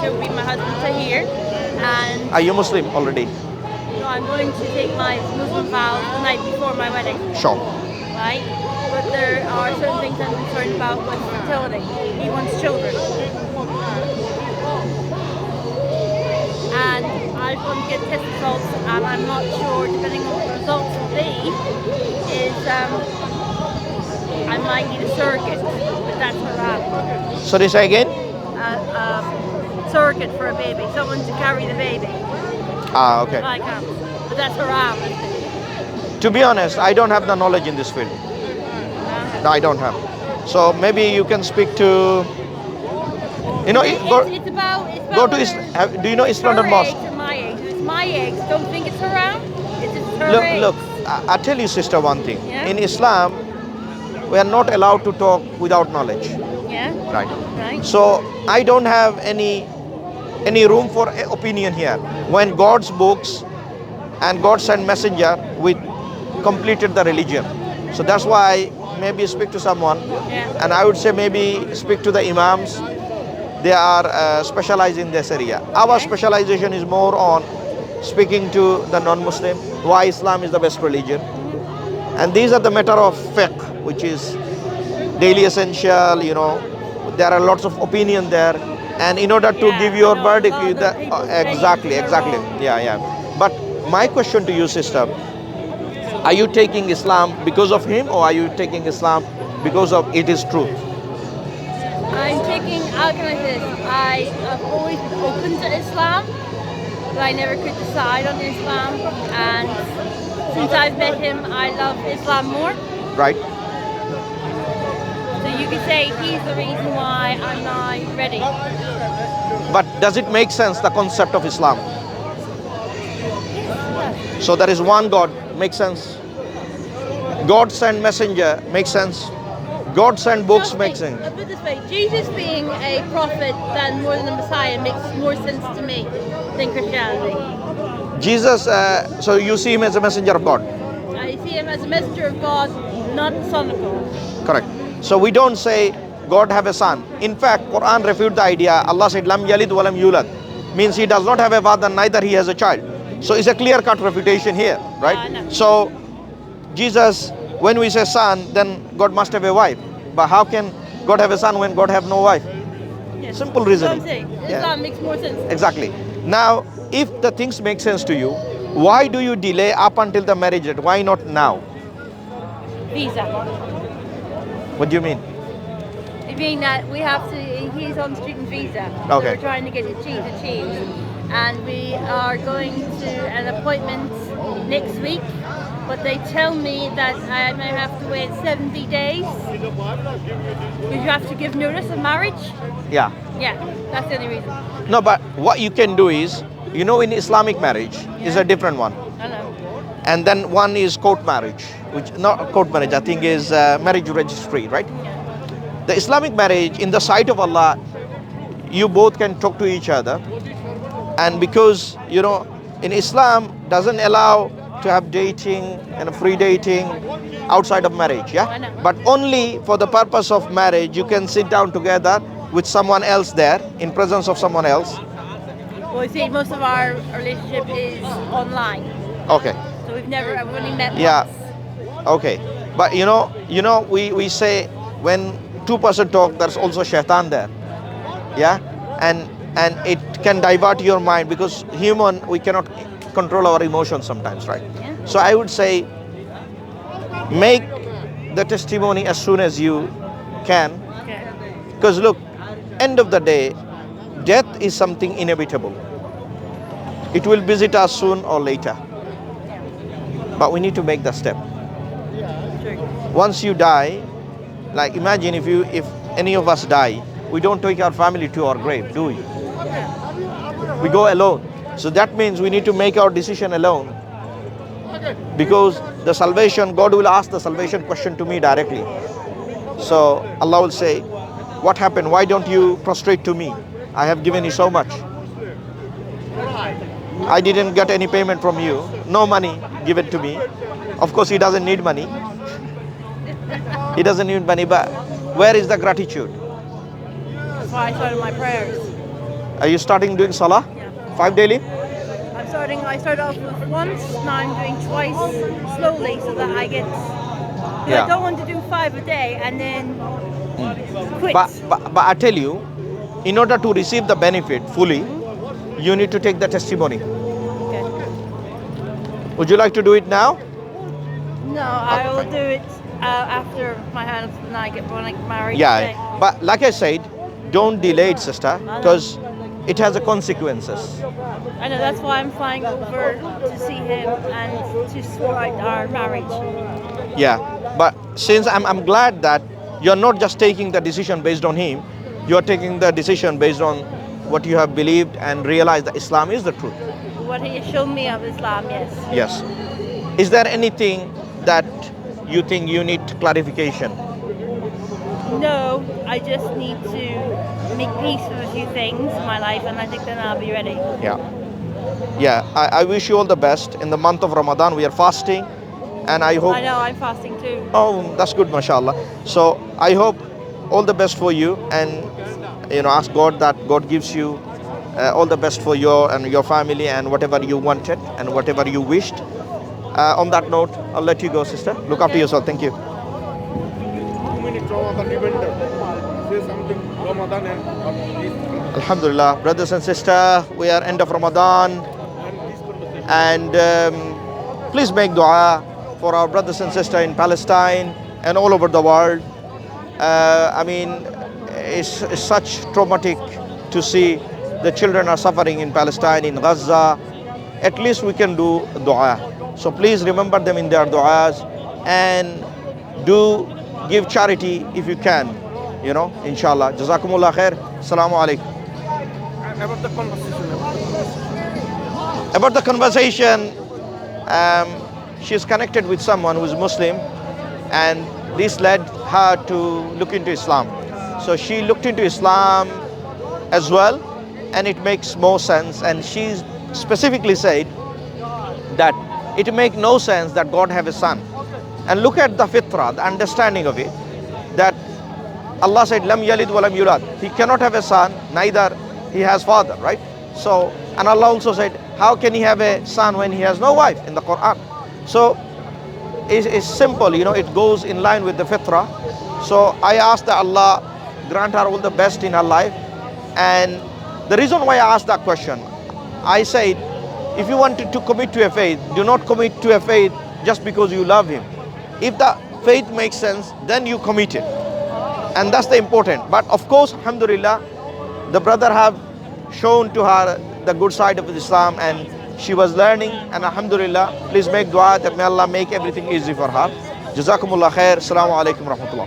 to meet my husband Tahir, and Are you Muslim already? so I'm going to take my Muslim vows the night before my wedding, Sure. right? But there are certain things I'm concerned about with fertility. He wants children. And I want to get test results, and I'm not sure, depending on what the results will be, is I might need a surrogate, but that's haram. Sorry, say again? Surrogate for a baby, someone to carry the baby. Ah, okay. I can't. But that's haram. To be honest, I don't have the knowledge in this field. No, I don't have. So maybe you can speak to, you know, It's about go to whether do you know it's Stratford her Mosque? eggs or my eggs. If it's my eggs, don't think it's haram. It's her Look, eggs. look. I tell you, sister, one thing. Yeah? In Islam, we are not allowed to talk without knowledge. Yeah? Right. Right? So I don't have any room for opinion here. When God's books and God sent messenger, we completed the religion. So that's why maybe speak to someone, Yeah. and I would say maybe speak to the imams. They are specialized in this area. Our Okay. specialization is more on speaking to the non-Muslim why Islam is the best religion, and these are the matter of fiqh, which is daily essential. You know, there are lots of opinion there, and in order to Yeah, give I your know, verdict, a lot of people's exactly, opinions are exactly, wrong. yeah. But my question to you, sister, are you taking Islam because of him, or are you taking Islam because of it is truth? I'm taking, how can I say this? I have always been open to Islam, but I never could decide on Islam. And since I've met him, I love Islam more. Right? So you could say he's the reason why I'm not ready. But does it make sense, the concept of Islam? Yes. So there is one God, makes sense. God sent messenger, makes sense. God sent books, makes sense. Put it this way, Jesus being a prophet than more than a Messiah makes more sense to me than Christianity. Jesus, so you see him as a messenger of God. I see him as a messenger of God, not the son of God. Correct. So we don't say God have a son. In fact, Quran refute the idea. Allah said, Lam yalid walam yulad. Means he does not have a father, neither he has a child. So it's a clear-cut refutation here, right? No. So Jesus, when we say son, then God must have a wife. But how can God have a son when God have no wife? Yes. Simple That's what I'm reasoning. saying. Islam makes more sense. Exactly. Now, if the things make sense to you, why do you delay up until the marriage date? Why not now? Visa. What do you mean? I mean that we have to, he's on student visa. So Okay. we're trying to get it achieved. And we are going to an appointment next week. But they tell me that I may have to wait 70 days. Because you have to give notice of marriage. Yeah. Yeah, that's the only reason. No, but what you can do is, you know, in Islamic marriage is a different one. I know. And then one is court marriage, which not court marriage, I think is marriage registry, right? The Islamic marriage, in the sight of Allah, you both can talk to each other. And because, you know, in Islam doesn't allow to have dating and free dating outside of marriage, yeah? But only for the purpose of marriage, you can sit down together with someone else there, in presence of someone else. Well, you see, most of our relationship is online. Okay. So we've only met Yeah. once. Okay. But you know, we say when two person talk, there's also shaitan there. Yeah? And it can divert your mind, because human, we cannot control our emotions sometimes, right? Yeah. So I would say make the testimony as soon as you can, Okay. because look, end of the day, death is something inevitable. It will visit us soon or later, but we need to make the step. Sure. Once you die, like imagine if any of us die, we don't take our family to our grave, do we? We go alone. So that means we need to make our decision alone, because the salvation, God will ask the salvation question to me directly. So Allah will say, what happened? Why don't you prostrate to me? I have given you so much. I didn't get any payment from you. No money given to me. Of course, he doesn't need money. He doesn't need money, but where is the gratitude? That's why I started my prayers. Are you starting doing salah? Yeah. 5 daily? I started off with once, now I'm doing twice slowly so that I get. Because Yeah. I don't want to do 5 a day and then quit. But I tell you, in order to receive the benefit fully, you need to take the testimony. Okay. Would you like to do it now? No, I will do it after my husband and I when I get married. Yeah. Okay. But like I said, don't delay it, sister, because it has a consequences. I know, that's why I'm flying over to see him and to sort out our marriage. Yeah. But since I'm glad that you're not just taking the decision based on him, you're taking the decision based on what you have believed and realized that Islam is the truth. What he has shown me of Islam, yes. Yes. Is there anything that you think you need clarification? No, I just need to make peace with a few things in my life, and I think then I'll be ready. Yeah. Yeah. I wish you all the best. In the month of Ramadan, we are fasting, and I hope. I know, I'm fasting too. Oh, that's good, mashallah. So I hope all the best for you, and ask God that God gives you all the best for your family and whatever you wanted and whatever you wished. On that note, I'll let you go, sister. Look after yourself. Thank you. 2 minutes Ramadan event. Say something Ramadan and Alhamdulillah, brothers and sisters, we are end of Ramadan, and please make dua for our brothers and sisters in Palestine and all over the world. I mean, it's such traumatic to see the children are suffering in Palestine, in Gaza. At least we can do dua. So please remember them in their duas, and do give charity if you can. Inshallah. Jazakumullah khair. Assalamu alaikum. about the conversation. About the conversation, she's connected with someone who is Muslim, and this led her to look into Islam. So she looked into Islam as well, and it makes more sense. And she specifically said that it makes no sense that God have a son. And look at the fitrah, the understanding of it, that Allah said, Lam yalid wa lam yulad. He cannot have a son, neither he has father, right? So, and Allah also said, how can he have a son when he has no wife in the Quran? So, it's simple, it goes in line with the fitrah. So, I ask that Allah grant her all the best in her life. And the reason why I asked that question, I said, if you wanted to commit to a faith, do not commit to a faith just because you love him. If the faith makes sense, then you commit it. And that's the important. But of course, alhamdulillah, the brother have shown to her the good side of Islam, and she was learning, and alhamdulillah, please make dua that may Allah make everything easy for her. Jazakumullah khair. Assalamu alaikum rahmatullah.